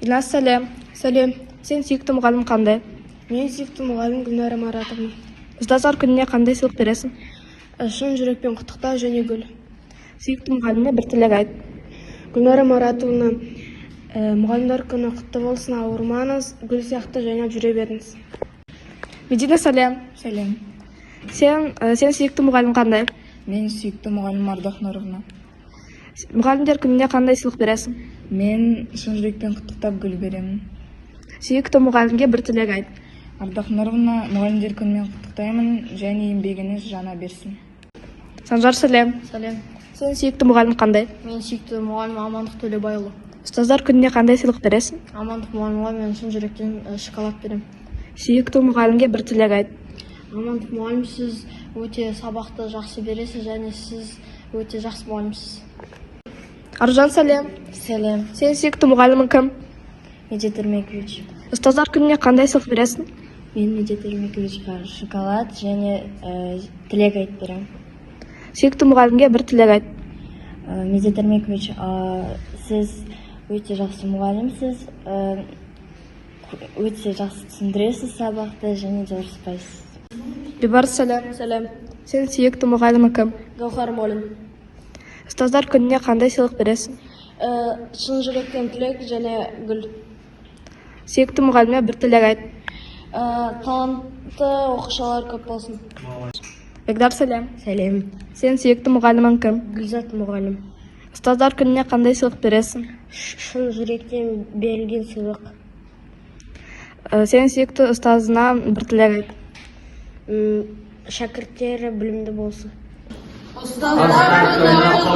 Гүлназ, сәлем. Сәлем. Сен сүйікті мұғалім қандай? Мен сүйікті мұғалім Гүлнара Маратовна. Ұстаздар күніне қандай сыйлық бересің? Шын жүрекпен құттықтау және гүл. Сүйікті мұғаліміне бір тілек айт. Гүлнара Маратовна, мұғалімдер күні құтты болсын, ауырмаңыз, гүл сияқты жайнап жүре беріңіз. Медина, сәлем. Сәлем. Сен сүйікті мұғалім қандай? Мен сүйікті мұғалім Ардақ Нұровна. Мұғалімдер күніне қандай сыйлық бересің? Мен шын жүректен құттықтап гүл беремін. Сүйікті мұғалімге бір тілек айт. Ардақ Нұровна, мұғалімдер күнімен құттықтаймын, және еңбегіңіз жана берсін. Санжар, сәлем. Сәлем. Сен сүйікті мұғалім қандай? Мен сүйікті мұғалім Амандық Төлебайұлы. Ұстаздар күніне қандай сыйлық бересің? Амандық мұғалімға мен шын жүректен шоколад берем. Сүйікті мұғалімге бір тілек айт. Амандық мұғалім, сіз өте сабақты жақсы бересіз, және сіз өте жақсы мұғалімсіз. Аружан, сәлем. Сәлем. Сен сүйікті мұғалімің кім? Медет Ермекович. Ұстаздар күніне қандай сыйлық бересің? Мен Медет Ермековичқа шоколад және тілек айтып берем. Сүйікті мұғалімге бір тілек айт. Медет Ермекович, сіз өте жақсы мұғалімсіз, өте жақсы түсіндіресіз сабақты және де ұрыспайсыз. Бибар, сәлем. Сәлем. Сен сүйікті мұғалімің кім? Гаухар мұғалім. Ұстаздар күніне қандай сыйлық бересің? Шын жүректен тілек және гүл. Сүйікті мұғаліме бір тілек айт. Талантты оқушылар көп болсын. Бегдар, сәлем. Сәлем. Сен сүйікті мұғалімің кім? Гүлзат мұғалім. Ұстаздар күніне қандай сыйлық бересің? Шын жүректен берілген сыйлық. Сен сүйікті ұстазына бір тілек айт. Шәкірттері білімді болсын. Ұстаздар күні